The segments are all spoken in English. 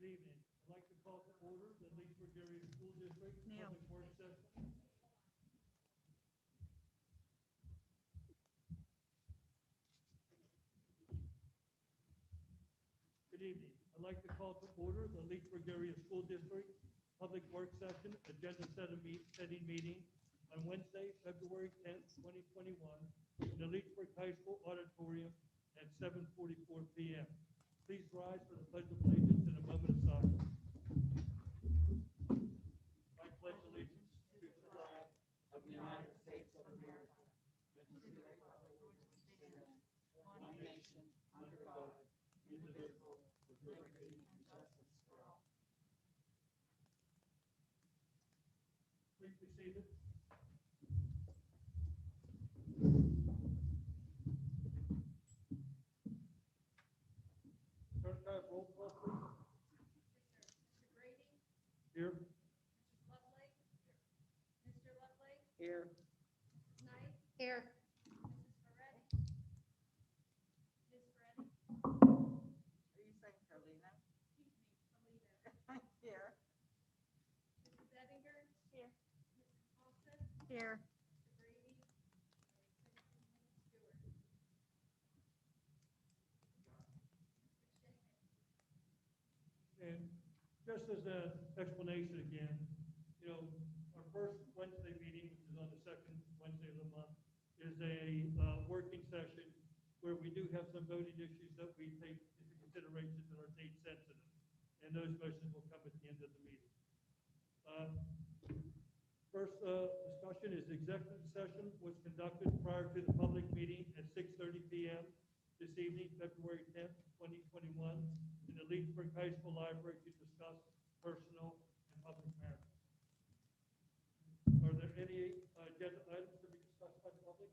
evening. I'd like to call to order the Leesburg Area School District Neil. Public Works Session. Good evening. I'd like to call to order the Leesburg Area School District Public Works Session agenda setting meeting on Wednesday, February 10th, 2021, in the Leesburg High School Auditorium at 7:44 p.m. Please rise for the Pledge of Allegiance and a moment of silence. I pledge allegiance to the flag of the United States of America, and to the republic for which it stands, one nation, under God, indivisible, with liberty and justice for all. Please be seated. Turn card roll call, please. Mr. Brady, Here. Mrs. Lovelace, Mr. Lovelace, Here. Mrs. Knight, Here. Mrs. Ferretti, Ms. Ferretti, Are you saying Carlina? excuse me, Alita, Here. Mrs. Ettinger, Here. Mrs. Thompson, Here. Mr. Brady, Stewart. Mr. Shaken. And just as an explanation again, our first Wednesday meeting, which is on the second Wednesday of the month, is a working session where we do have some voting issues that we take into consideration that are date sensitive. And those motions will come at the end of the meeting. First discussion is executive session was conducted prior to the public meeting at 6:30 p.m. this evening, February 10th, 2021, in the Leesburg High School Library to discuss personal and public matters. Are there any agenda items to be discussed by the public?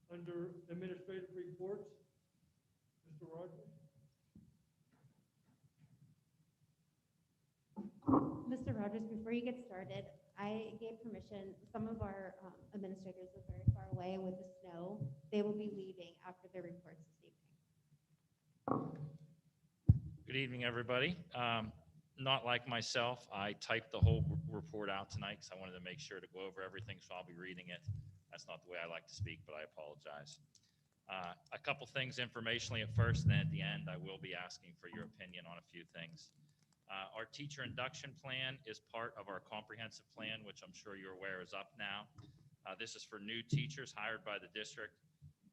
Under administrative reports, Mr. Rogers? Mr. Rogers, before you get started, I gave permission. Some of our administrators are very far away with the snow. They will be leaving after their reports this evening. Good evening, everybody. Not like myself, I typed the whole report out tonight because I wanted to make sure to go over everything, so I'll be reading it. That's not the way I like to speak, but I apologize. A couple things informationally at first, and then at the end, I will be asking for your opinion on a few things. Our teacher induction plan is part of our comprehensive plan, which I'm sure you're aware is up now. This is for new teachers hired by the district.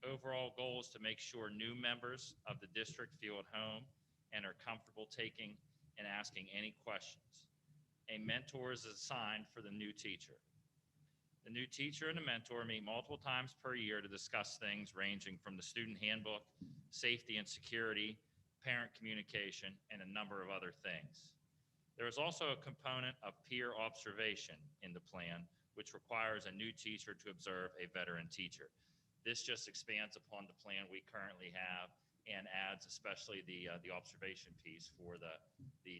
Overall goal is to make sure new members of the district feel at home and are comfortable taking and asking any questions. A mentor is assigned for the new teacher. The new teacher and the mentor meet multiple times per year to discuss things ranging from the student handbook, safety and security, parent communication, and a number of other things. There is also a component of peer observation in the plan, which requires a new teacher to observe a veteran teacher. This just expands upon the plan we currently have and adds especially the observation piece for the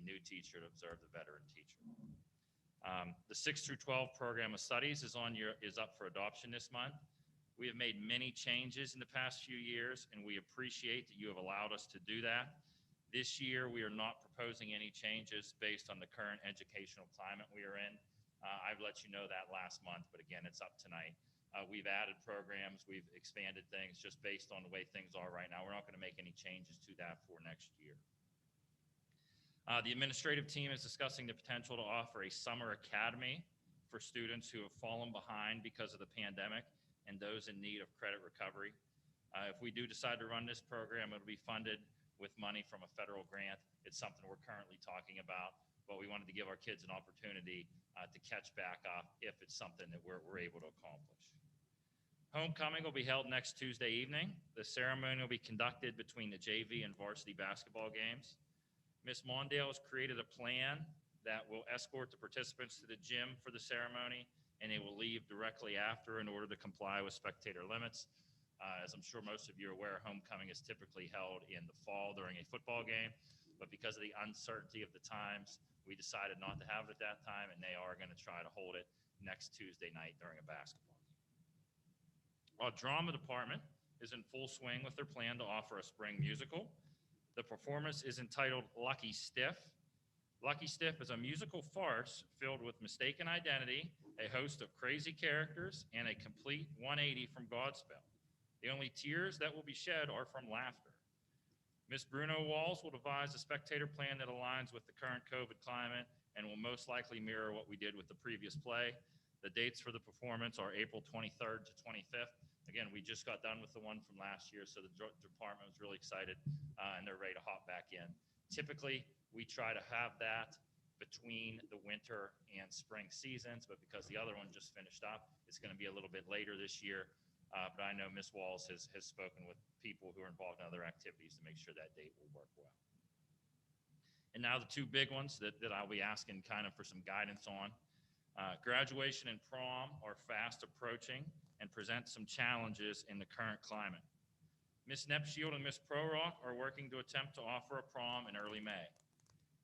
new teacher to observe the veteran teacher. The 6 through 12 program of studies is up for adoption this month. We have made many changes in the past few years, and we appreciate that you have allowed us to do that. This year, we are not proposing any changes based on the current educational climate we are in. I've let you know that last month, but again, it's up tonight. We've added programs, we've expanded things just based on the way things are right now. We're not going to make any changes to that for next year. The administrative team is discussing the potential to offer a summer academy for students who have fallen behind because of the pandemic and those in need of credit recovery. If we do decide to run this program, it'll be funded with money from a federal grant. It's something we're currently talking about, but we wanted to give our kids an opportunity to catch back up if it's something that we're able to accomplish. Homecoming will be held next Tuesday evening. The ceremony will be conducted between the JV and varsity basketball games. Ms. Mondale has created a plan that will escort the participants to the gym for the ceremony, and they will leave directly after in order to comply with spectator limits. As I'm sure most of you are aware, homecoming is typically held in the fall during a football game, but because of the uncertainty of the times, we decided not to have it at that time, and they are going to try to hold it next Tuesday night during a basketball game. Our drama department is in full swing with their plan to offer a spring musical. The performance is entitled Lucky Stiff. Lucky Stiff is a musical farce filled with mistaken identity, a host of crazy characters, and a complete 180 from Godspell. The only tears that will be shed are from laughter. Ms. Bruno Walls will devise a spectator plan that aligns with the current COVID climate and will most likely mirror what we did with the previous play. The dates for the performance are April 23rd to 25th. Again, we just got done with the one from last year, so the department was really excited, and they're ready to hop back in. Typically, we try to have that between the winter and spring seasons, but because the other one just finished up, it's going to be a little bit later this year. But I know Ms. Walls has spoken with people who are involved in other activities to make sure that date will work well. And now the two big ones that I'll be asking kind of for some guidance on. Graduation and prom are fast approaching and present some challenges in the current climate. Ms. Nepshield and Ms. Prorock are working to attempt to offer a prom in early May.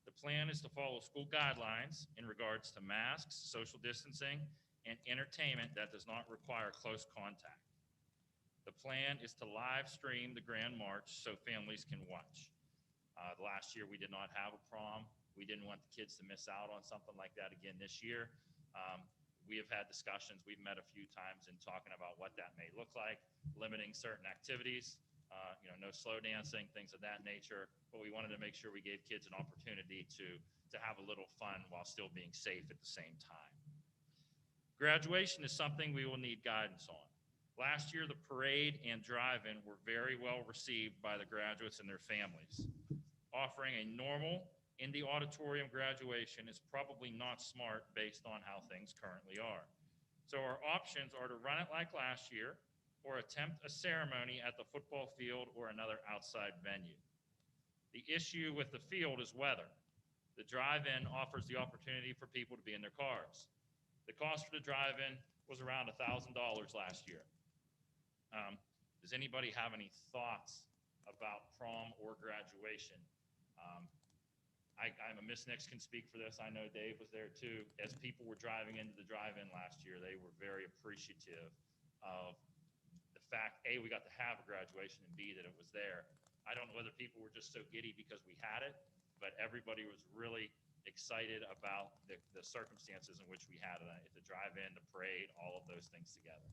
The plan is to follow school guidelines in regards to masks, social distancing, and entertainment that does not require close contact. The plan is to live stream the Grand March so families can watch. Last year, we did not have a prom. We didn't want the kids to miss out on something like that again this year. We have had discussions. We've met a few times in talking about what that may look like, limiting certain activities, no slow dancing, things of that nature. But we wanted to make sure we gave kids an opportunity to have a little fun while still being safe at the same time. Graduation is something we will need guidance on. Last year, the parade and drive-in were very well received by the graduates and their families. Offering a normal in the auditorium graduation is probably not smart based on how things currently are. So our options are to run it like last year or attempt a ceremony at the football field or another outside venue. The issue with the field is weather. The drive-in offers the opportunity for people to be in their cars. The cost for the drive-in was around $1,000 last year. Does anybody have any thoughts about prom or graduation? I'm a Miss Nix can speak for this. I know Dave was there too. As people were driving into the drive-in last year, they were very appreciative of the fact, A, we got to have a graduation, and B, that it was there. I don't know whether people were just so giddy because we had it, but everybody was really excited about the circumstances in which we had it at the drive-in, the parade, all of those things together.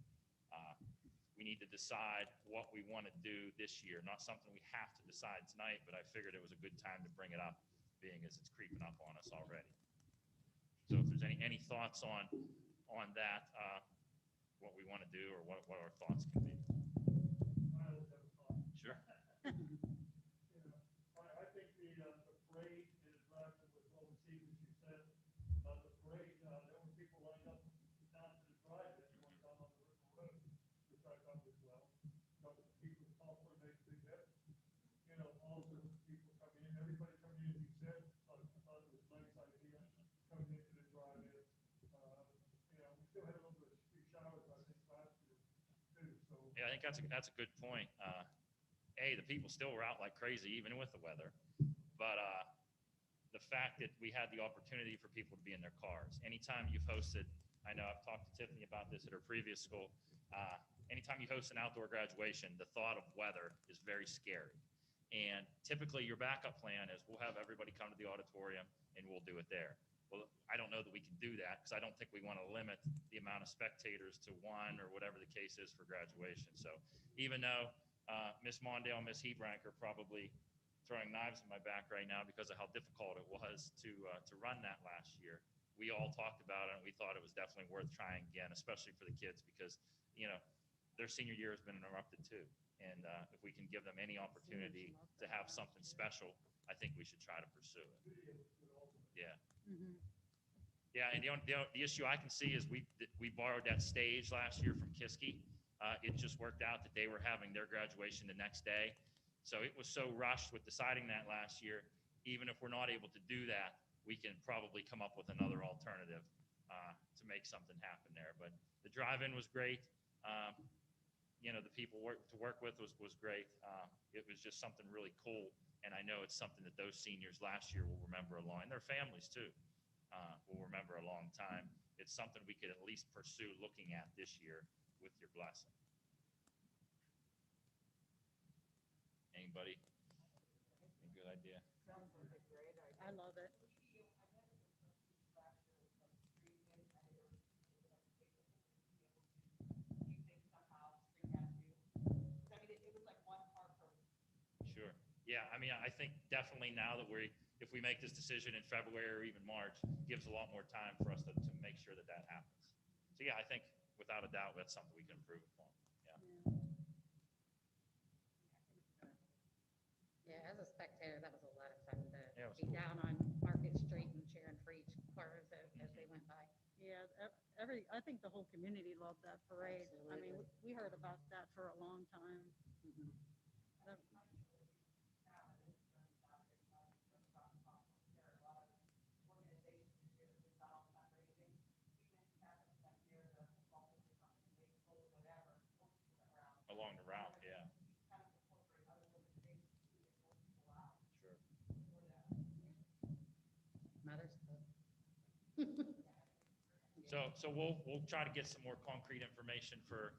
We need to decide what we want to do this year. Not something we have to decide tonight, but I figured it was a good time to bring it up, being as it's creeping up on us already. So if there's any thoughts on that, what we want to do or what our thoughts can be. Sure. I think the parade and the drive-in was well received, as you said. The parade, there were people lined up down to the drive-in, going down on the River Road, which I thought was well. But people also made a big hit. All the people coming in, everybody coming in, as you said, I thought it was a nice idea, coming into the drive-in. We still had a little bit of few showers, I think, last year, too, so. Yeah, I think that's a good point. The people still were out like crazy, even with the weather. But the fact that we had the opportunity for people to be in their cars. Anytime you've hosted, I know I've talked to Tiffany about this at her previous school, anytime you host an outdoor graduation, the thought of weather is very scary. And typically your backup plan is we'll have everybody come to the auditorium and we'll do it there. Well, I don't know that we can do that because I don't think we want to limit the amount of spectators to one or whatever the case is for graduation. So even though Miss Mondale and Miss Hebrank are probably throwing knives in my back right now because of how difficult it was to run that last year, we all talked about it and we thought it was definitely worth trying again, especially for the kids because, their senior year has been interrupted too. And if we can give them any opportunity to have something special, I think we should try to pursue it. Yeah. Yeah, and the issue I can see is we borrowed that stage last year from Kiski. It just worked out that they were having their graduation the next day. So it was so rushed with deciding that last year. Even if we're not able to do that, we can probably come up with another alternative to make something happen there. But the drive-in was great. The people to work with was great. It was just something really cool. And I know it's something that those seniors last year will remember a long, and their families too, will remember a long time. It's something we could at least pursue looking at this year with your blessing. Anybody? Any good idea. Sounds like a great idea. I love it. You think somehow string that too? I mean, it was like one part per. Sure. Yeah, I mean, I think definitely now that if we make this decision in February or even March, gives a lot more time for us to make sure that that happens. So yeah, I think without a doubt, that's something we can improve upon. Yeah. Yeah, as a spectator, that was a lot of fun Yeah, it was to be cool. down on Market Street and cheering for each cars as they went by. Yeah, I think the whole community loved that parade. I mean, we heard about that for a long time. That- Along the route, yeah. Sure. Mother's Club. So we'll try to get some more concrete information for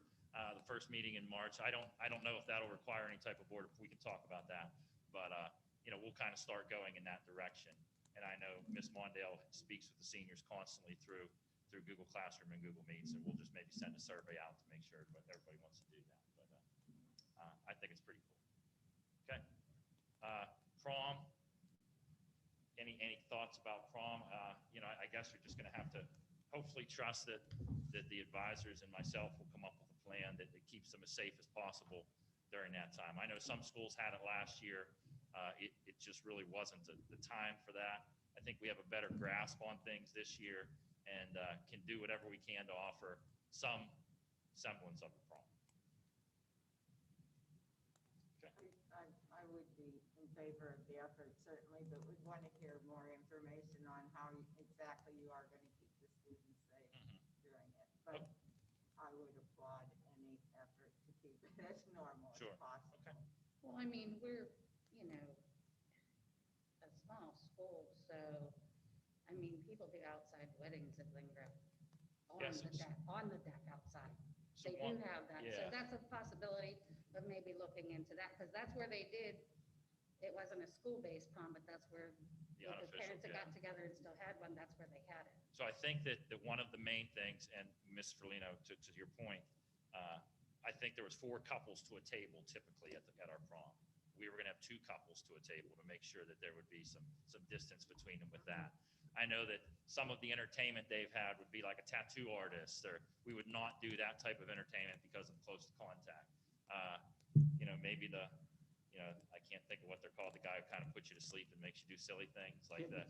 the first meeting in March. I don't know if that'll require any type of board, we can talk about that. But, we'll kind of start going in that direction. And I know Ms. Mondale speaks with the seniors constantly through Google Classroom and Google Meets, and we'll just maybe send a survey out to make sure everybody wants to do that. But I think it's pretty cool. Okay. Prom. Any thoughts about prom? I guess we're just going to have to hopefully trust that the advisors and myself will come up with a plan that keeps them as safe as possible during that time. I know some schools had it last year. It just really wasn't the time for that. I think we have a better grasp on things this year and can do whatever we can to offer some semblance of a prom. I would be in favor of the effort certainly, but would want to hear more information on how exactly you are going to keep the students safe during it. But I would applaud any effort to keep it as normal Sure. as possible. Okay. Well, I mean, we're, a small school, so, I mean, people do outside weddings at Lindgraf Yes, on the deck outside. So They do have that. So yeah. that's a possibility of maybe looking into that, because that's where they did, it wasn't a school-based prom, but that's where The the unofficial, parents that yeah. got together and still had one, that's where they had it. So I think that one of the main things, and Ms. Ferlino, to your point, I think there was 4 couples to a table typically at our prom. We were going to have 2 couples to a table to make sure that there would be some distance between them with that. I know that some of the entertainment they've had would be like a tattoo artist, or we would not do that type of entertainment because of close contact. Maybe I can't think of what they're called, the guy who kind of puts you to sleep and makes you do silly things like that.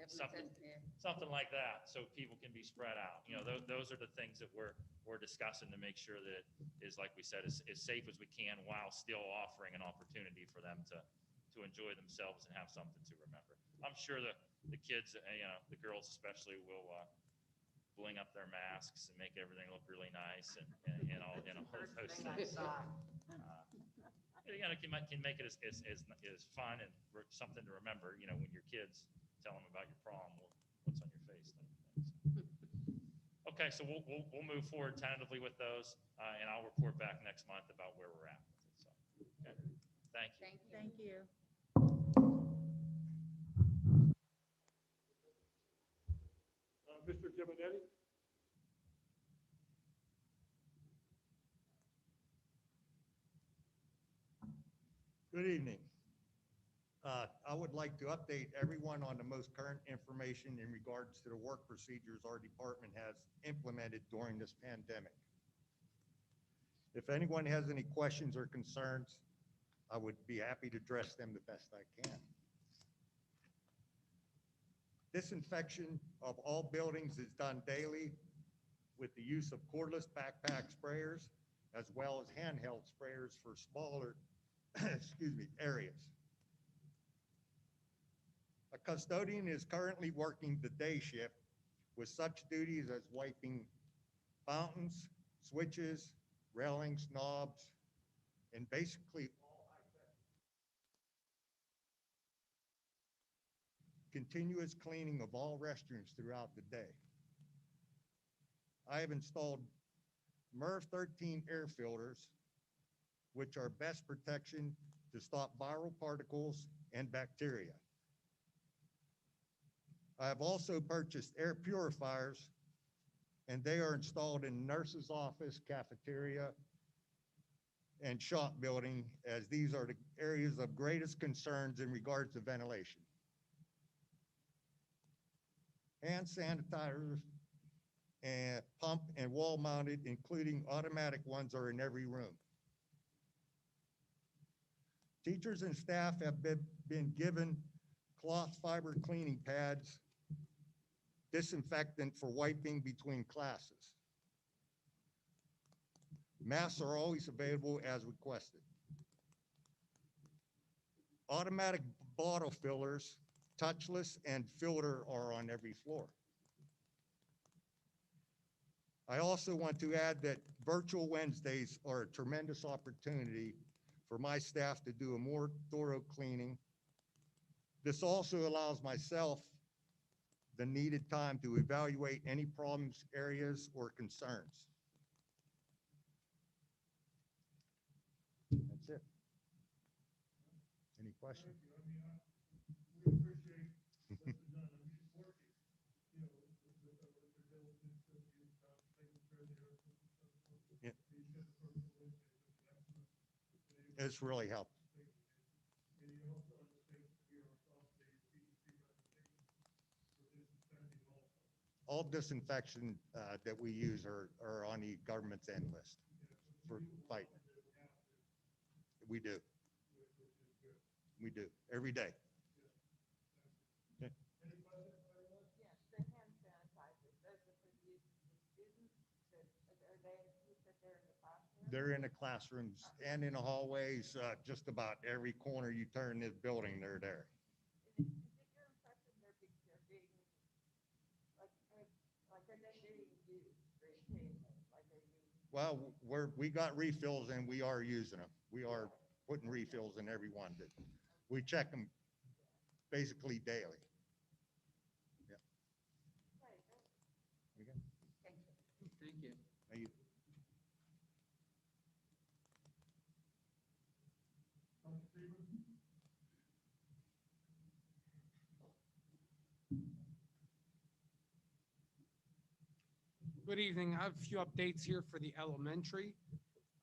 Something- Yeah. Something like that, so people can be spread out. Those are the things that we're discussing to make sure that it is, like we said, as safe as we can while still offering an opportunity for them to enjoy themselves and have something to remember. I'm sure the kids, the girls especially, will bling up their masks and make everything look really nice and all First those thing I things. saw. Can make it as fun and something to remember. When your kids tell them about your prom, what's on your face. Type of thing. So. Okay, so we'll move forward tentatively with those, and I'll report back next month about where we're at with it. So, okay. Thank you. Thank you. Thank you. Mr. Gimonetti? Good evening. I would like to update everyone on the most current information in regards to the work procedures our department has implemented during this pandemic. If anyone has any questions or concerns, I would be happy to address them the best I can. Disinfection of all buildings is done daily with the use of cordless backpack sprayers as well as handheld sprayers for smaller areas. A custodian is currently working the day shift with such duties as wiping fountains, switches, railings, knobs, and basically all continuous cleaning of all restrooms throughout the day. I have installed MERV 13 air filters, which are best protection to stop viral particles and bacteria. I have also purchased air purifiers, and they are installed in nurse's office, cafeteria, and shop building, as these are the areas of greatest concerns in regards to ventilation. Hand sanitizers and pump and wall mounted, including automatic ones, are in every room. Teachers and staff have been given cloth fiber cleaning pads, disinfectant for wiping between classes. Masks are always available as requested. Automatic bottle fillers, touchless and filter, are on every floor. I also want to add that virtual Wednesdays are a tremendous opportunity for my staff to do a more thorough cleaning. This also allows myself the needed time to evaluate any problems, areas, or concerns. That's it. Any questions? We appreciate what's been done. I mean, it's working, you know, with the diligence of you, taking care of the earth. Yeah. You said the first Wednesday, which is excellent. It's really helped. And you also understand that we are across the CDC recommendation for disinfecting also. All disinfection that we use are on the government's end list for fight. We do. We do, every day. Okay. Any questions, anyone? Yes, the hand sanitizers, those are for use of the students, are they, you said they're in the classroom? They're in the classrooms and in the hallways, just about every corner you turn in this building, they're there. Is it your impression they're being, like, are they being used routinely, like are you? Well, we got refills and we are using them. We are putting refills in every one. We check them basically daily. Yeah. Right, right. Okay. Thank you. Thank you. Thank you. Dr. Stevens? Good evening. I have a few updates here for the elementary.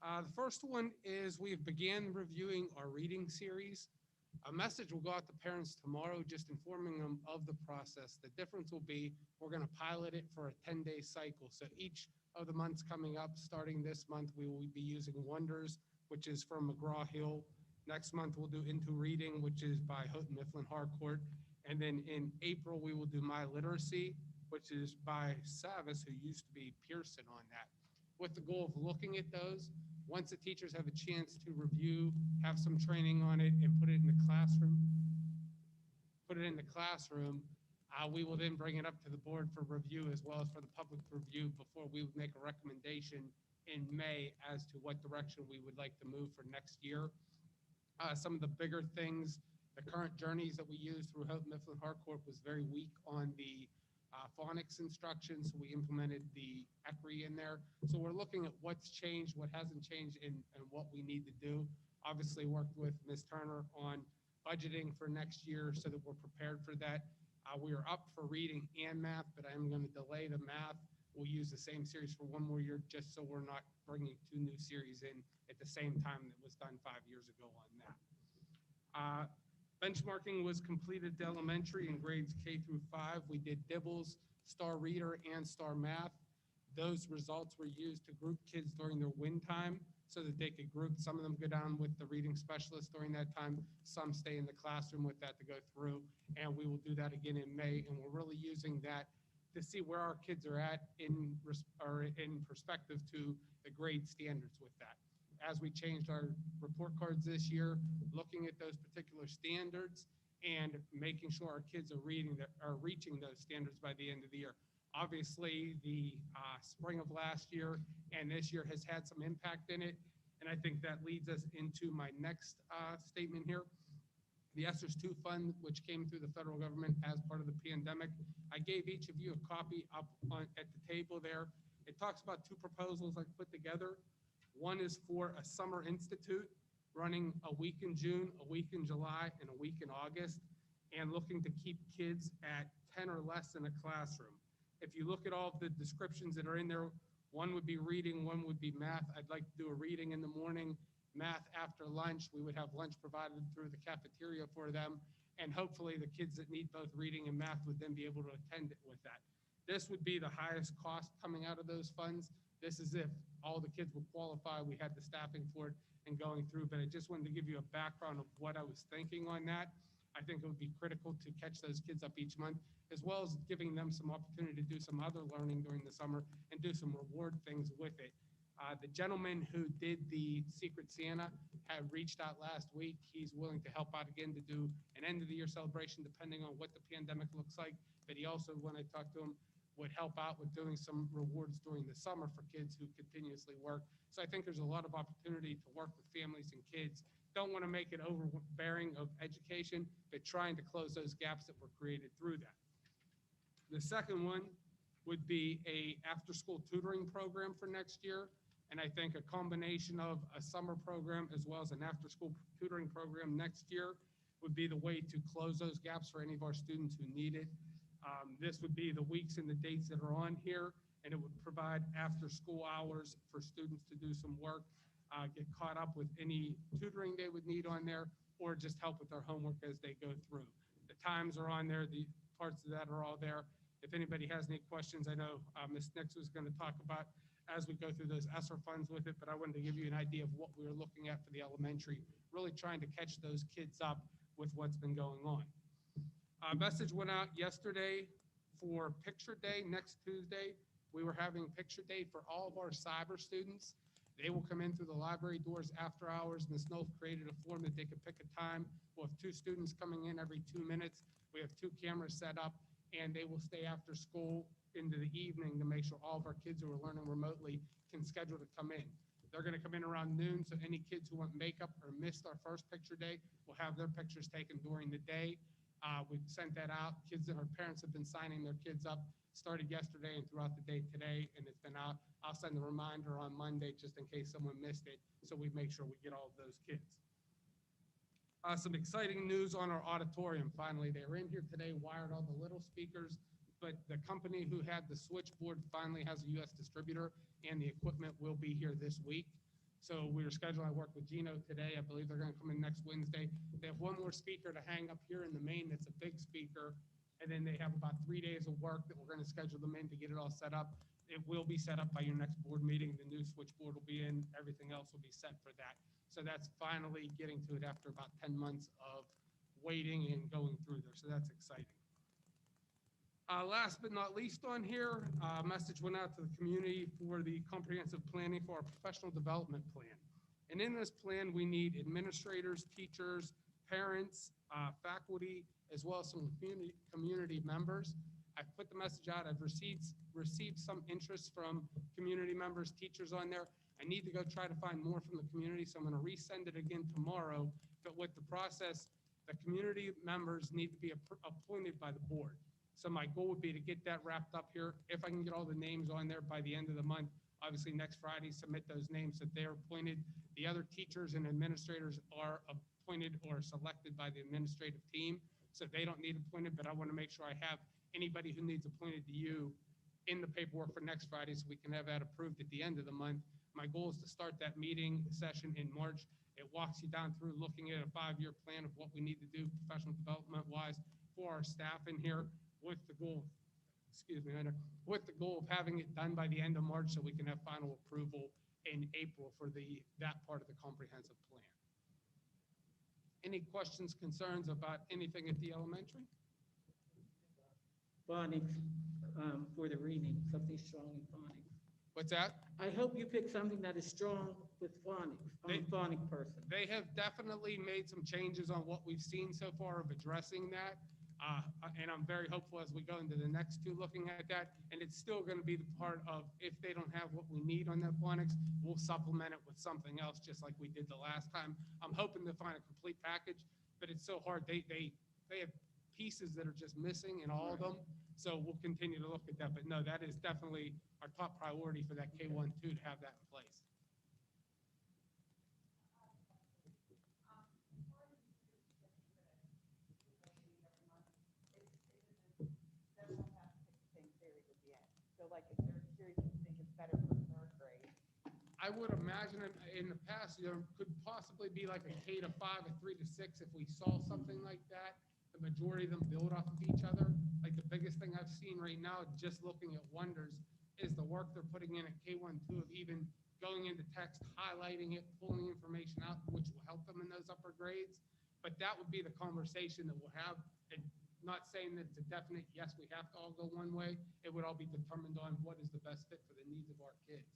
The first one is we've began reviewing our reading series. A message will go out to parents tomorrow, just informing them of the process. The difference will be we're going to pilot it for a 10-day cycle. So each of the months coming up, starting this month, we will be using Wonders, which is from McGraw-Hill. Next month, we'll do Into Reading, which is by Houghton Mifflin Harcourt. And then in April, we will do My Literacy, which is by Savis, who used to be Pearson on that, with the goal of looking at those. Once the teachers have a chance to review, have some training on it, and put it in the classroom, we will then bring it up to the board for review as well as for the public review before we would make a recommendation in May as to what direction we would like to move for next year. Some of the bigger things, the current journeys that we use through Houghton Mifflin Harcourt was very weak on the phonics instructions, so we implemented the ECRI in there. So we're looking at what's changed, what hasn't changed, and what we need to do. Obviously worked with Ms. Turner on budgeting for next year so that we're prepared for that. We are up for reading and math, but I am going to delay the math. We'll use the same series for one more year, just so we're not bringing two new series in at the same time that was done 5 years ago on that. Benchmarking was completed to elementary in grades K through 5. We did Dibbles, Star Reader, and Star Math. Those results were used to group kids during their win time so that they could group. Some of them go down with the reading specialist during that time. Some stay in the classroom with that to go through. And we will do that again in May. And we're really using that to see where our kids are at in perspective to the grade standards with that. As we changed our report cards this year, looking at those particular standards and making sure our kids are reaching those standards by the end of the year. Obviously, the spring of last year and this year has had some impact in it, and I think that leads us into my next statement here. The ESSERS II fund, which came through the federal government as part of the pandemic. I gave each of you a copy up at the table there. It talks about two proposals I put together. One is for a summer institute running a week in June, a week in July, and a week in August, and looking to keep kids at 10 or less in a classroom. If you look at all of the descriptions that are in there, one would be reading, one would be math. I'd like to do a reading in the morning, math after lunch. We would have lunch provided through the cafeteria for them. And hopefully the kids that need both reading and math would then be able to attend it with that. This would be the highest cost coming out of those funds. This is if all the kids would qualify, we had the staffing for it and going through, but I just wanted to give you a background of what I was thinking on that. I think it would be critical to catch those kids up each month, as well as giving them some opportunity to do some other learning during the summer and do some reward things with it. The gentleman who did the Secret Santa had reached out last week. He's willing to help out again to do an end of the year celebration, depending on what the pandemic looks like. But he also, when I talked to him, would help out with doing some rewards during the summer for kids who continuously work. So I think there's a lot of opportunity to work with families and kids. Don't want to make it overbearing of education, but trying to close those gaps that were created through that. The second one would be a after-school tutoring program for next year. And I think a combination of a summer program as well as an after-school tutoring program next year would be the way to close those gaps for any of our students who need it. This would be the weeks and the dates that are on here, and it would provide after-school hours for students to do some work, get caught up with any tutoring they would need on there, or just help with their homework as they go through. The times are on there, the parts of that are all there. If anybody has any questions, I know Ms. Nix was going to talk about as we go through those ESSER funds with it, but I wanted to give you an idea of what we were looking at for the elementary, really trying to catch those kids up with what's been going on. A message went out yesterday for Picture Day next Tuesday. We were having Picture Day for all of our cyber students. They will come in through the library doors after hours. Ms. Knopf created a form that they could pick a time. We'll have 2 students coming in every 2 minutes. We have 2 cameras set up, and they will stay after school into the evening to make sure all of our kids who are learning remotely can schedule to come in. They're going to come in around noon, so any kids who want makeup or missed our first Picture Day will have their pictures taken during the day. We've sent that out. Kids and our parents have been signing their kids up, started yesterday and throughout the day today, and it's been out. I'll send a reminder on Monday just in case someone missed it, so we make sure we get all of those kids. Some exciting news on our auditorium. Finally, they were in here today, wired all the little speakers, but the company who had the switchboard finally has a U.S. distributor, and the equipment will be here this week. So we were scheduling, I worked with Gino today. I believe they're going to come in next Wednesday. They have 1 more speaker to hang up here in the main that's a big speaker. And then they have about 3 days of work that we're going to schedule them in to get it all set up. It will be set up by your next board meeting. The new switchboard will be in. Everything else will be set for that. So that's finally getting to it after about 10 months of waiting and going through there. So that's exciting. Last but not least on here, a message went out to the community for the comprehensive planning for our professional development plan. And in this plan, we need administrators, teachers, parents, faculty, as well as some community members. I've put the message out. I've received some interest from community members, teachers on there. I need to go try to find more from the community, so I'm going to resend it again tomorrow. But with the process, the community members need to be appointed by the board. So my goal would be to get that wrapped up here. If I can get all the names on there by the end of the month, obviously next Friday, submit those names that they're appointed. The other teachers and administrators are appointed or selected by the administrative team, so they don't need appointed, but I want to make sure I have anybody who needs appointed to you in the paperwork for next Friday so we can have that approved at the end of the month. My goal is to start that meeting session in March. It walks you down through looking at a 5-year plan of what we need to do professional development wise for our staff in here, with the goal, with the goal of having it done by the end of March so we can have final approval in April for that part of the comprehensive plan. Any questions, concerns about anything at the elementary? Phonics, for the reading, something strong in phonics. What's that? I hope you pick something that is strong with phonics. I'm a phonic person. They have definitely made some changes on what we've seen so far of addressing that. And I'm very hopeful as we go into the next 2 looking at that. And it's still going to be the part of, if they don't have what we need on that phonics, we'll supplement it with something else, just like we did the last time. I'm hoping to find a complete package, but it's so hard. They have pieces that are just missing in all of them. So we'll continue to look at that. But no, that is definitely our top priority for that K-1-2 to have that in place. I would imagine in the past, there could possibly be like a K to 5, a 3 to 6, if we saw something like that. The majority of them build off of each other. Like the biggest thing I've seen right now, just looking at Wonders, is the work they're putting in at K1, 2 of even going into text, highlighting it, pulling information out, which will help them in those upper grades. But that would be the conversation that we'll have, and not saying that it's a definite, yes, we have to all go one way. It would all be determined on what is the best fit for the needs of our kids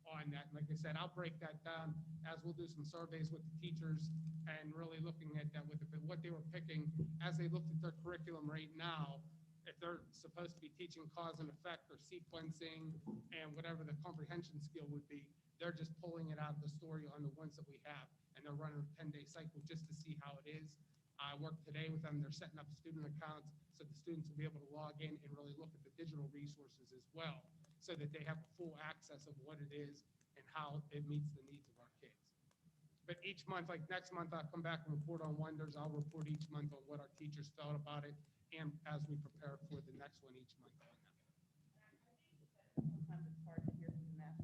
on that. Like I said, I'll break that down as we'll do some surveys with the teachers and really looking at that with what they were picking as they looked at their curriculum right now. If they're supposed to be teaching cause and effect or sequencing and whatever the comprehension skill would be, they're just pulling it out of the story on the ones that we have. And they're running a 10-day cycle just to see how it is. I worked today with them. They're setting up student accounts so the students will be able to log in and really look at the digital resources as well, so that they have full access of what it is and how it meets the needs of our kids. But each month, like next month, I'll come back and report on Wonders. I'll report each month on what our teachers thought about it, and as we prepare for the next one each month on that. Sometimes it's hard to hear from that,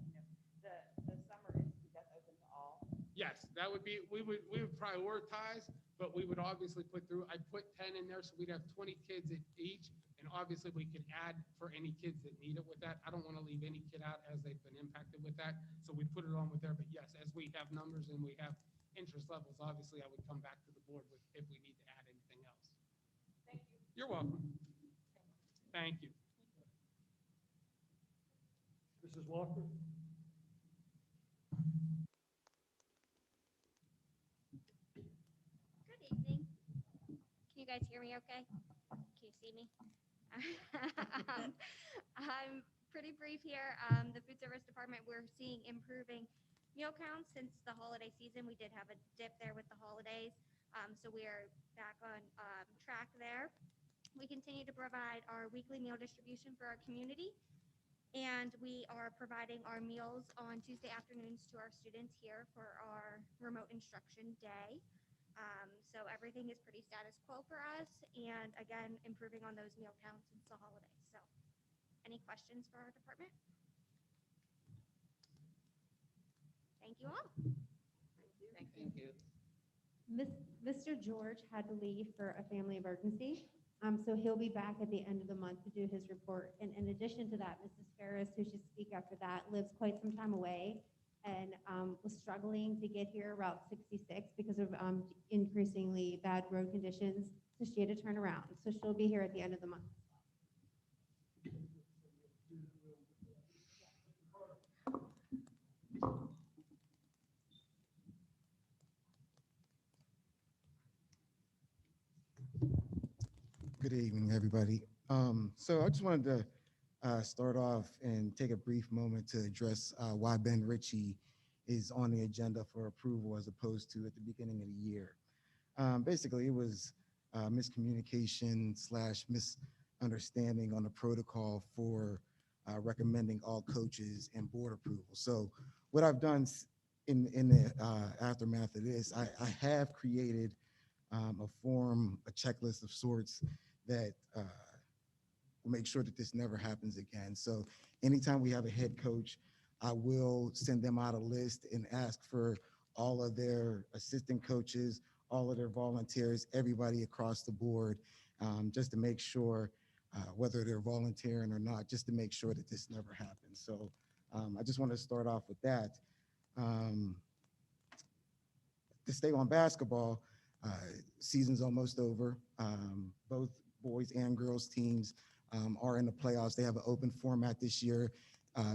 the summer institute, that's open to all. Yes, that would be, we would prioritize, but we would obviously I put 10 in there, so we'd have 20 kids at each, and obviously we could add for any kids that need it with that. I don't want to leave any kid out as they've been impacted with that, so we put it on with there, but yes, as we have numbers and we have interest levels, obviously I would come back to the board with if we need to add anything else. Thank you. You're welcome. Thank you. Mrs. Walker? Good evening. Can you guys hear me okay? Can you see me? I'm pretty brief here. The food service department, we're seeing improving meal counts since the holiday season. We did have a dip there with the holidays. So we are back on track there. We continue to provide our weekly meal distribution for our community. And we are providing our meals on Tuesday afternoons to our students here for our remote instruction day. So everything is pretty status quo for us, and again, improving on those meal counts since the holidays. So any questions for our department? Thank you all. Thank you. Mr. George had to leave for a family emergency, so he'll be back at the end of the month to do his report. And in addition to that, Mrs. Ferris, who should speak after that, lives quite some time away and was struggling to get here Route 66 because of increasingly bad road conditions. So she had to turn around. So she'll be here at the end of the month. Good evening, everybody. So I just wanted to start off and take a brief moment to address why Ben Ritchie is on the agenda for approval as opposed to at the beginning of the year. Basically, it was miscommunication / misunderstanding on the protocol for recommending all coaches and board approval. So what I've done in the aftermath of this, I have created a form, a checklist of sorts that will make sure that this never happens again. So anytime we have a head coach, I will send them out a list and ask for all of their assistant coaches, all of their volunteers, everybody across the board, just to make sure, whether they're volunteering or not, just to make sure that this never happens. So I just want to start off with that. To stay on basketball, season's almost over. Both boys and girls teams are in the playoffs. They have an open format this year.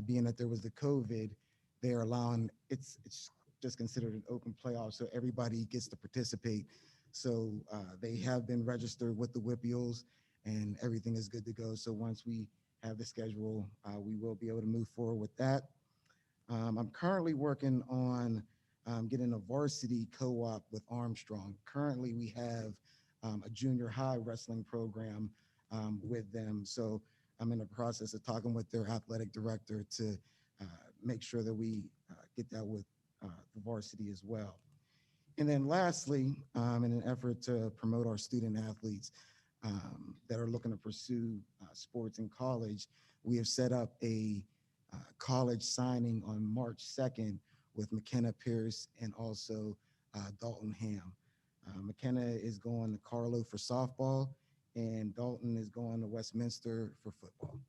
Being that there was the COVID, they're allowing, it's just considered an open playoff, so everybody gets to participate. So they have been registered with the WIPIALs, and everything is good to go. So once we have the schedule, we will be able to move forward with that. I'm currently working on getting a varsity co-op with Armstrong. Currently, we have a junior high wrestling program with them. So I'm in the process of talking with their athletic director to make sure that we get that with the varsity as well. And then lastly, in an effort to promote our student athletes that are looking to pursue sports in college, we have set up a college signing on March 2nd with McKenna Pierce and also Dalton Ham. McKenna is going to Carlo for softball, and Dalton is going to Westminster for football.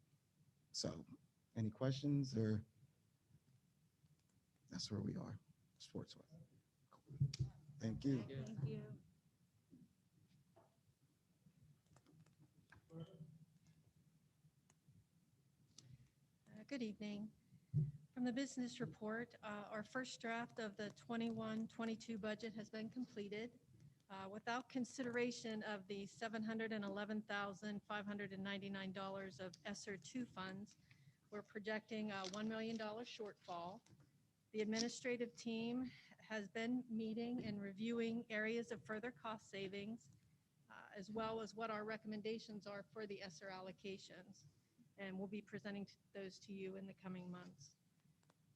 So, any questions, or that's where we are, sports-wise. Thank you. Thank you. Good evening. From the business report, our first draft of the 21-22 budget has been completed. Without consideration of the $711,599 of ESSER 2 funds, we're projecting a $1 million shortfall. The administrative team has been meeting and reviewing areas of further cost savings, as well as what our recommendations are for the ESSER allocations. And we'll be presenting those to you in the coming months.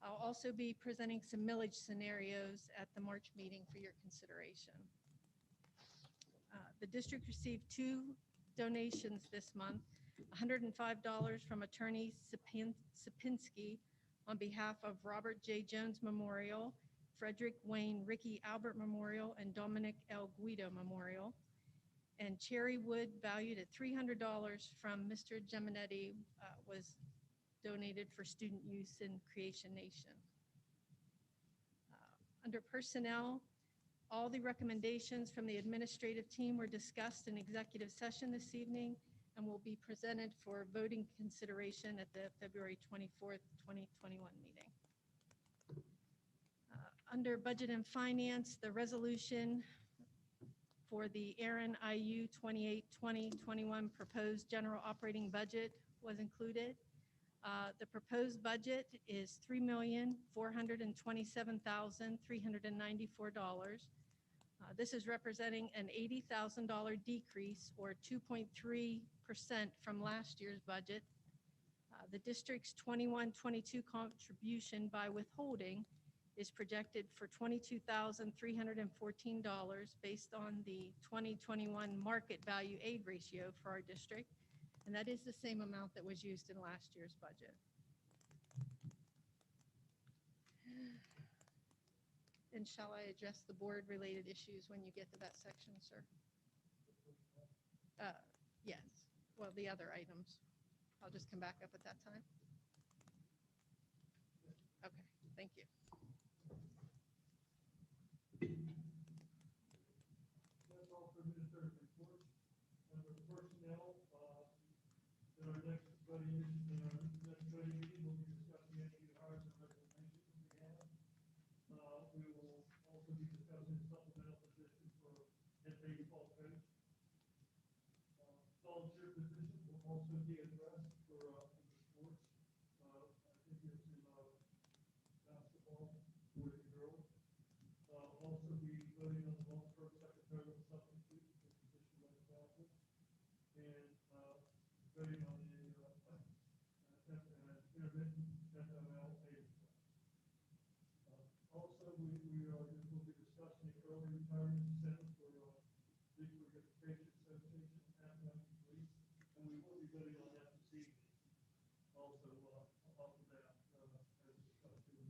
I'll also be presenting some millage scenarios at the March meeting for your consideration. The district received 2 donations this month, $105 from attorney Sipinski on behalf of Robert J. Jones Memorial, Frederick Wayne Ricky Albert Memorial, and Dominic L. Guido Memorial. And cherry wood valued at $300 from Mr. Geminetti was donated for student use in Creation Nation. Under personnel, all the recommendations from the administrative team were discussed in executive session this evening and will be presented for voting consideration at the February 24th, 2021 meeting. Under budget and finance, the resolution for the Aaron IU 28-2021 proposed general operating budget was included. The proposed budget is $3,427,394. This is representing an $80,000 decrease, or 2.3% from last year's budget. The district's 21-22 contribution by withholding is projected for $22,314 based on the 2021 market value aid ratio for our district, and that is the same amount that was used in last year's budget. And shall I address the board-related issues when you get to that section, sir? Yes, well, the other items. I'll just come back up at that time. Okay, thank you. That's all for administrative reports. Under personnel, in our next budget, in our next budget meeting, we'll be discussing any new hires and resignations we have. We will also be discussing supplemental positions for head baseball coach. Volunteer positions will also be addressed for the sports. I think it's in basketball, boys and girls. Also be voting on the long-term secretarial substitute for the position of the and voting on the intermittent FML aid. Also, we will be discussing the early retirement incentive for Legal Education Association, FML Police, and we will be voting on that this evening. Also, off of that, as discussed in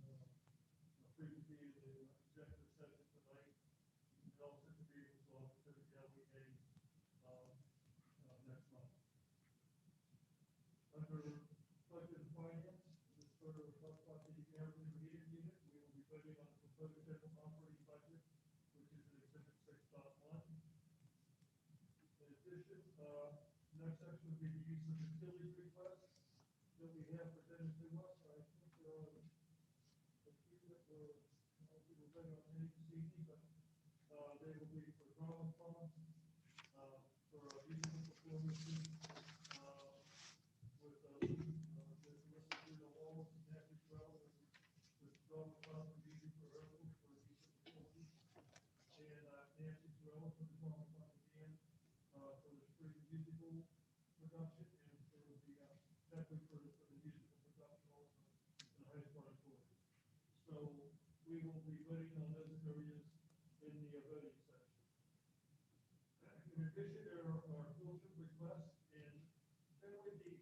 previously in the executive session tonight, and also to be resolved to the gallery meeting next month. Under budget and finance, this further talk about the air intermediate unit, we will be voting on the proposed general operating budget, which is in Exhibit 6.1. In addition, next section will be the use of utilities requests that we have presented to us. I think there are a few that were voting on any this evening, but they will be for drama funds, for musical performances, with the walls, Nancy Terrell, with drama fund for music for Earthwood for musical performances, and Nancy Terrell for the drama fund again for the spring musical production, and there will be definitely for the musical production also in the high school auditorium. So we will be voting on those areas in the voting section. In addition, there are filter requests, and generally the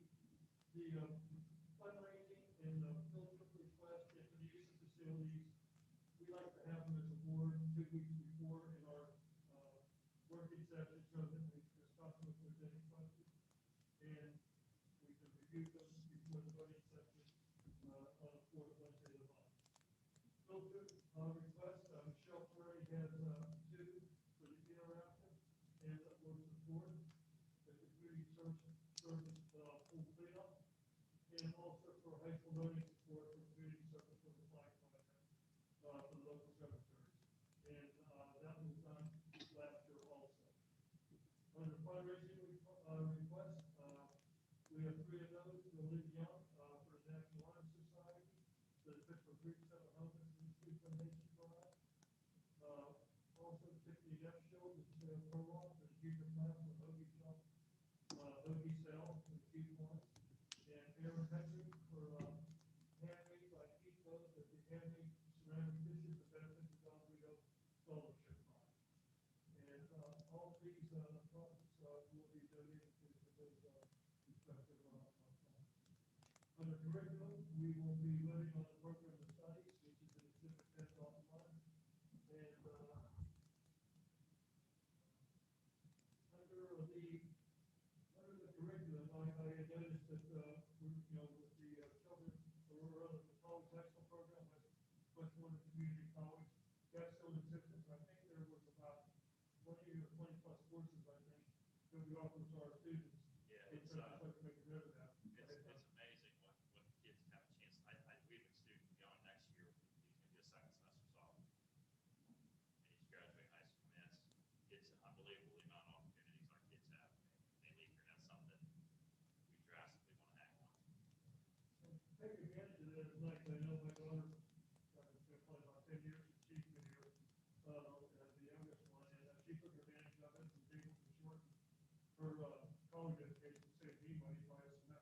fundraising and the filter request and for the use of facilities requests. We have three of those, the Live Young, for the National Honor Society, the Pittsburgh Greek Center Homeless Institute Foundation Prize. Also Tiffany Neffschild, the Prologue, the junior class of Hoagie Shop, Hoagie Cell, the chief one. And Aaron Hendrick for, handmade by Eco, the handmade ceramic dishes, the benefit of Don Guido Fellowship Prize. And, all these, projects, will be donated to those, respective, funds. Under curriculum, we will be voting on the program of studies, which is in exhibit 10.1. And, under the curriculum, I had noticed that, with the children, we're running the college excellence program, Westmoreland Community College. That's still in existence. I think there was about 20 or 20 plus courses, I think, that we offer to our students. Yeah, In it's, terms of like making note of that. it's amazing what kids have a chance. We have a student going next year. He's gonna be a second semester sophomore. And he's graduating high school. Man, it's unbelievable the amount of opportunities our kids have. They leave here, and that's something that we drastically want to hang on to. Take advantage of that. It's nice. I know my daughter, it's been probably about 10 years since she's been here, as the youngest one, and she took advantage of it and was able to shorten her, college education to save me money by a semester.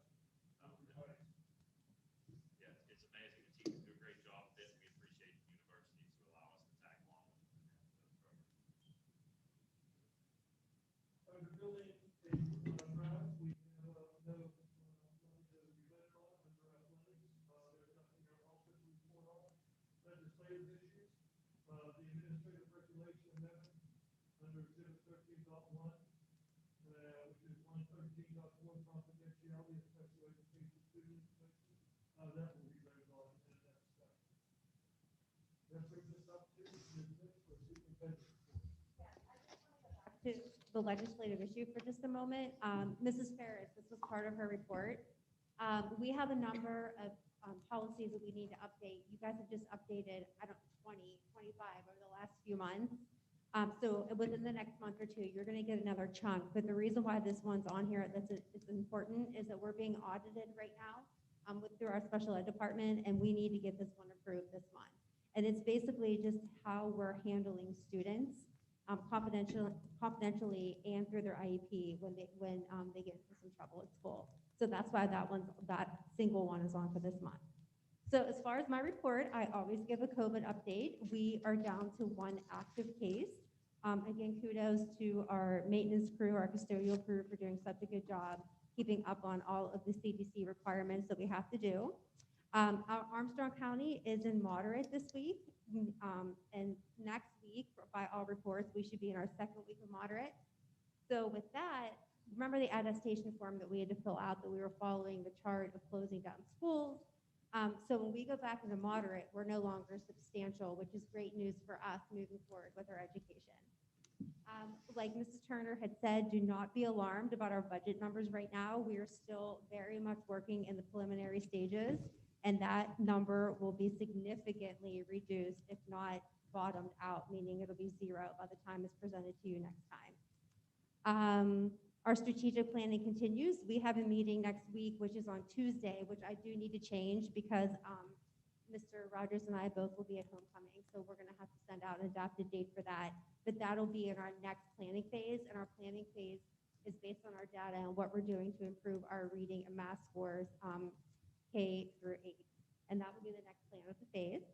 Yeah, it's amazing. The teachers do a great job with it. We appreciate the universities who allow us to tag along with them in those programs. Under building a, grounds, we have, no, money to be voted on under athletics. There's nothing there also to report on. Legislative issues, the administrative regulation amendment under exhibit 13.1, which is 113.4 confidentiality of special education student information. That will be voted on in the next session. That brings us up to business for superintendent report. To the legislative issue for just a moment. Mrs. Ferris, this was part of her report. We have a number of policies that we need to update. You guys have just updated, 20, 25 over the last few months. So within the next month or two, you're going to get another chunk. But the reason why this one's on here it's important is that we're being audited right now through our special ed department, and we need to get this one approved this month. And it's basically just how we're handling students confidentially and through their IEP when they get into some trouble at school. So that's why that single one is on for this month. So as far as my report, I always give a COVID update. We are down to one active case. Again, kudos to our maintenance crew, our custodial crew for doing such a good job keeping up on all of the CDC requirements that we have to do. Our Armstrong County is in moderate this week. And next week, by all reports, we should be in our second week of moderate. So with that, remember the attestation form that we had to fill out that we were following the chart of closing down schools. So when we go back into moderate, we're no longer substantial, which is great news for us moving forward with our education. Like Mrs. Turner had said, do not be alarmed about our budget numbers right now. We are still very much working in the preliminary stages, and that number will be significantly reduced, if not bottomed out, meaning it'll be zero by the time it's presented to you next time. Our strategic planning continues. We have a meeting next week, which is on Tuesday, which I do need to change because Mr. Rogers and I both will be at homecoming, so we're going to have to send out an adapted date for that. But that'll be in our next planning phase, and our planning phase is based on our data and what we're doing to improve our reading and math scores K through 8. And that will be the next plan of the phase.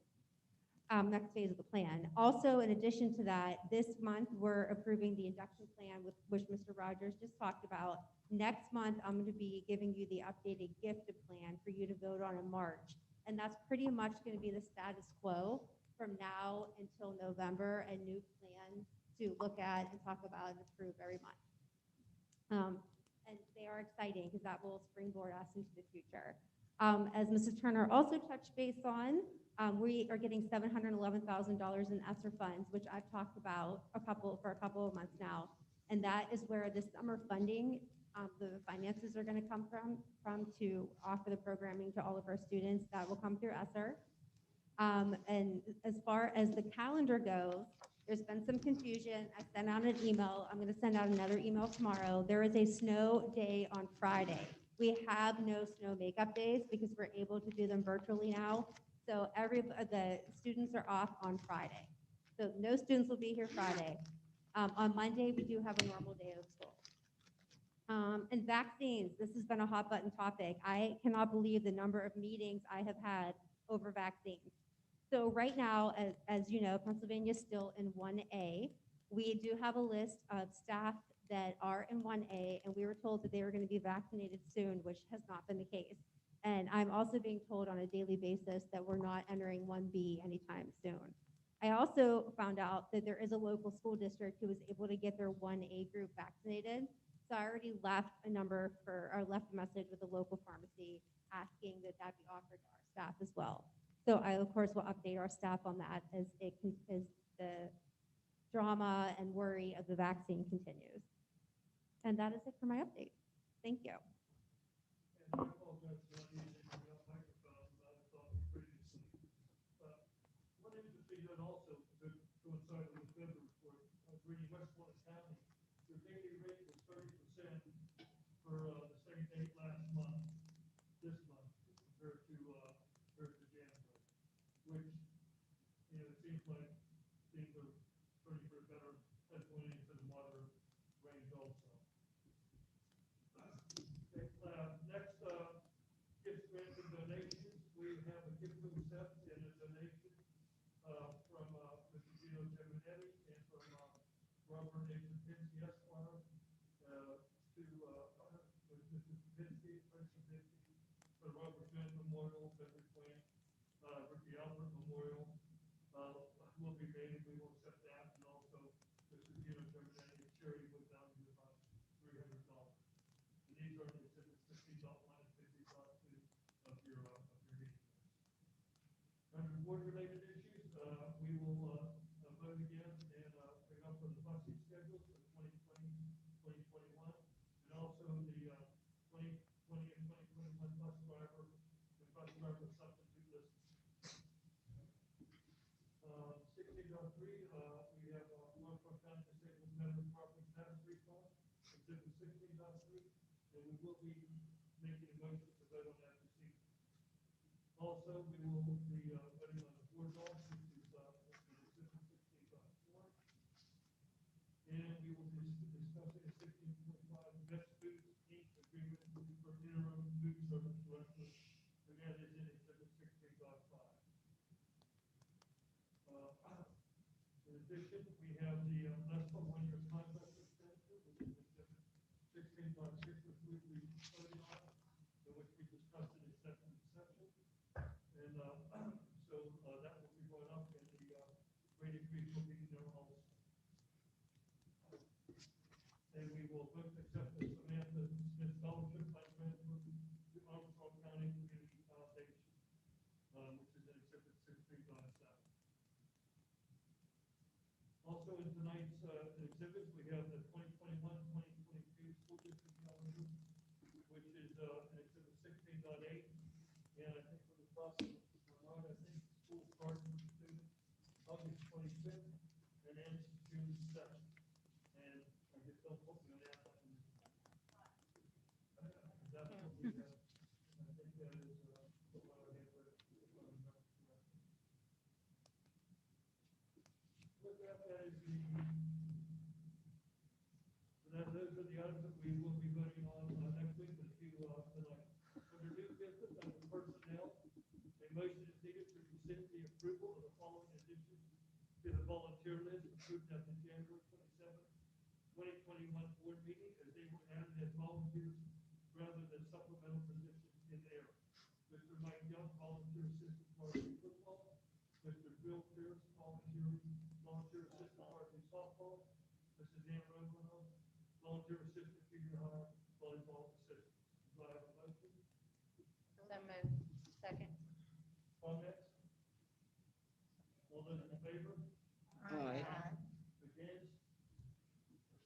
Next phase of the plan. Also, in addition to that, this month we're approving the induction plan, with which Mr. Rogers just talked about. Next month, I'm going to be giving you the updated gifted plan for you to vote on in March. And that's pretty much going to be the status quo from now until November, a new plan to look at and talk about and approve every month. And they are exciting because that will springboard us into the future. As Mrs. Turner also touched base on, we are getting $711,000 in ESSER funds, which I've talked about for a couple of months now. And that is where the summer funding, the finances are going to come from to offer the programming to all of our students. That will come through ESSER. And as far as the calendar goes, There's been some confusion. I sent out an email. I'm going to send out another email tomorrow. There is a snow day on Friday. We have no snow makeup days because we're able to do them virtually now. So the students are off on Friday. So no students will be here Friday. On Monday, we do have a normal day of school. And vaccines, this has been a hot button topic. I cannot believe the number of meetings I have had over vaccines. So right now, as you know, Pennsylvania is still in 1A. We do have a list of staff that are in 1A, and we were told that they were going to be vaccinated soon, which has not been the case. And I'm also being told on a daily basis that we're not entering 1B anytime soon. I also found out that there is a local school district who was able to get their 1A group vaccinated. So I already left a left a message with the local pharmacy asking that that be offered to our staff as well. So I, of course, will update our staff on that as the drama and worry of the vaccine continues. And that is it for my update. Thank you. And I apologize for not using the microphone, I thought previously. One interesting note also to coincide with the weather report, I was reading Westmoreland County, their daily rate was 30% for the same date last month, this month, compared to January, which, you know, it seems like things are turning for better, heading into the moderate range also. Next, gifts, grants, and donations. We have a gift to accept and a donation from Mr. Gino Geminetti and from Robert A. Kapinski Esquire to Mr. Kapinski, Prince Kapinski, for the Robert Jones Memorial, Beverly Plant, Ricky Albert Memorial. Will be made, we will accept that, and also Mr. Gino Geminetti, charity with value of about $300. And these are the exhibits 50.1 and 50.2 of your meeting. Under board-related issues, we will vote again and pick up on the busing schedules for 2020, 2021, and also the 2020 and 2021 bus driver and bus driver substitute list. 16.3, we have one for county disabled member property tax refund, exhibit 16.3, and we will be making a motion to vote on that this evening. Also, we will be voting on the board law, which is exhibit 16.4, and we will be discussing a 16.5 Best Foods Inc. agreement for interim food service director, and that is in exhibit 16.5. In addition, we have the NESPA one-year contract extension, which is exhibit 16.6, which we voted on, and which we discussed in executive session. And so that will be going up, and the rate increase will be there also. And we will both accept the Samantha Smith Fellowship by transfer to Armstrong County Community Foundation, which is in exhibit 16.7. Also in tonight's exhibits, we have the 2021-2022 school district calendar, which is in exhibit 16.8. And I think for the process, I think school starts with students August 25th and ends June 7th. And I just don't put me on that one. That's what we have. I think that is what I have read. With that, those are the items that we will be voting on next week, but a few tonight. Under new business, under personnel, a motion is needed to rescind the approval of the following additions to the volunteer list approved at the January 27th, 2021 board meeting, as they were added as volunteers rather than supplemental positions in there. Mr. Mike Young, volunteer assistant varsity football. Mr. Bill Pierce, volunteer assistant varsity softball. Mrs. Ann Romano, volunteer assistant junior high volleyball assistant. Do I have a motion? So moved. Second. Comments? All those in favor? Aye. Against?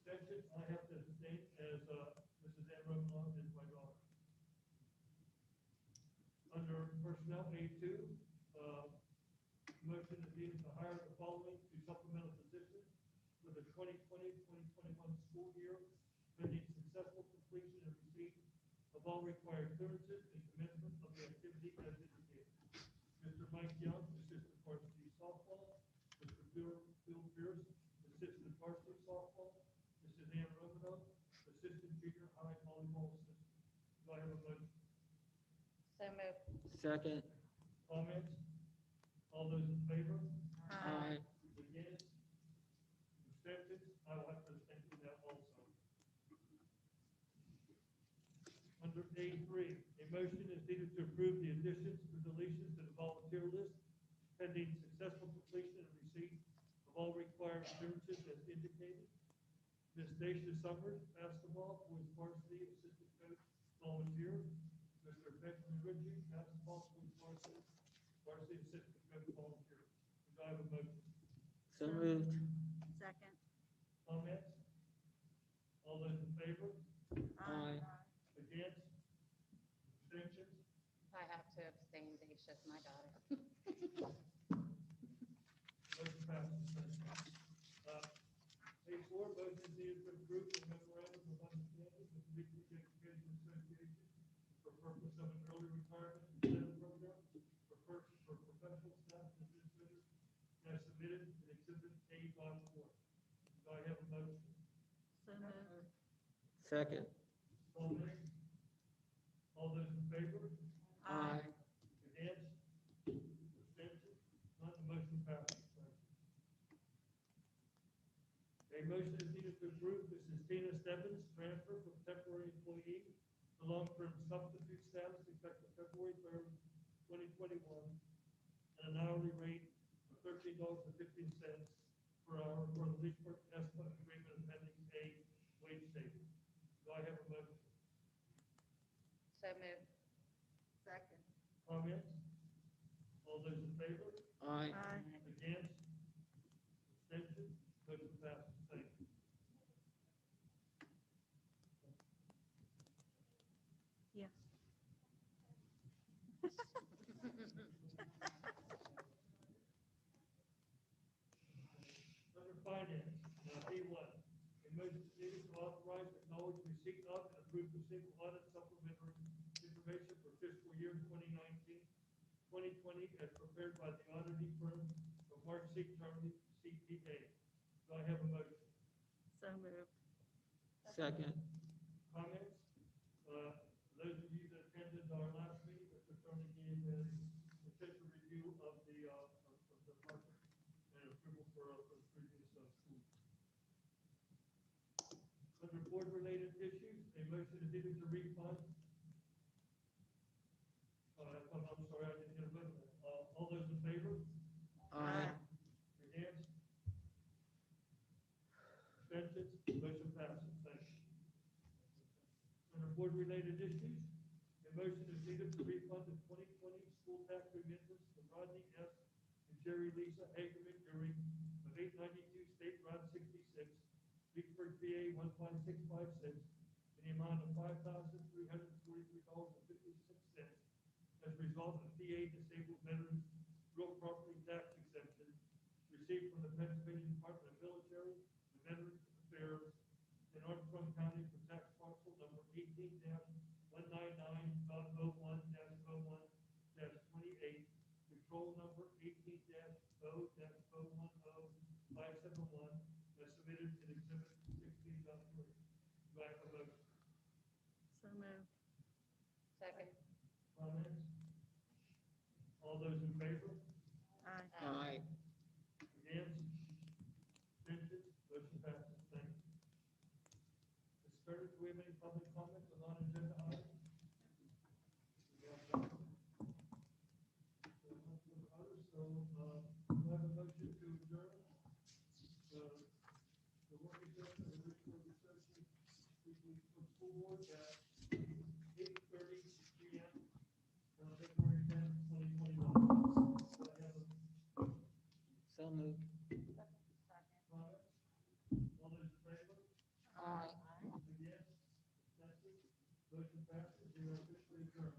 Abstentions? I have to abstain as Mrs. Ann Romano is my daughter. Under personnel A2, motion is needed to hire the following two supplemental positions the 2020-2021 school year, pending successful completion and receipt of all required clearances and commencement of the activity as indicated. Mr. Mike Young, assistant varsity softball. Mr. Bill Pierce, assistant varsity softball. Mrs. Ann Romano, assistant junior high volleyball assistant. Do I have a motion? So moved. Second. Comments? All those in favor? Aye. Against? Abstentions? I will have to abstain from that also. Under A3, a motion is needed to approve the additions or deletions to the volunteer list pending successful completion and receipt of all required clearances as indicated. Ms. Dacia Summers, basketball, boys varsity, assistant coach, volunteer. Mr. Benjamin Ritchie, basketball, boys varsity, varsity assistant coach, volunteer. Do I have a motion? So moved. Second. Comments? All those in favor? Aye. Against? Abstentions? I have to abstain, Daisha's my daughter. Motion passes. A4, motion is needed to approve the memorandum of understanding with the Big Creek Education Association for purpose of an early retirement incentive program for professional staff and administrators as submitted in Exhibit A.4. Do I have a motion? So moved. Second. Comments? All those in favor? Aye. Against? Abstentions? None, the motion passes. A motion is needed to approve Mrs. Tina Stebbins' transfer from temporary employee to long-term substitute status effective February 3rd, 2021, at an hourly rate of $13.15 per hour for the Leesburg ESPA agreement amending a wage savings. Do I have a motion? So moved. Second. Comments? All those in favor? Aye. Against? Abstentions? Motion passes. Thank you. Yes. Under finance, B1, a motion is needed to authorize, acknowledge receipt of, and approve the single audit supplementary information for fiscal year 2019-2020 as prepared by the auditing firm of Mark C. Charlie, CPA. Do I have a motion? So moved. Second. Comments? Those of you that attended our last meeting, Mr. Charlie gave an official review of the market and approval for the previous school. Under board-related issues, a motion is needed to refund. I'm sorry, I didn't get a vote. All those in favor? Aye. Against? Abstentions? Motion passes. Thank you. Under board-related issues, a motion is needed to refund the 2020 school tax remittance to Rodney S. and Jerry Lisa Hagerman during of 892 State Route 66, Leesburg, PA 15656, in the amount of $5,343.56 as a result of PA disabled veterans real property tax exemption received from the Pennsylvania Department of Military and Veterans Affairs in Armstrong County for tax parcel number 18-199.01-01-28, control number 18-0-010571, as submitted in Exhibit 16.3. Do I have a motion? So moved. Second. Comments? All those in favor? Aye. Aye. Against? Abstentions? Motion passes. Thank you. Ms. Curtis, do we have any public comments on non-agenda items? We have none. So, no further items. So, do I have a motion to adjourn the working session of the Leesburg Association Weekly School Board at 8:30 p.m. on February 10th, 2021. Do I have a So moved. comment? All those in favor? Aye. Against? Abstentions? Motion passes. We are officially adjourned.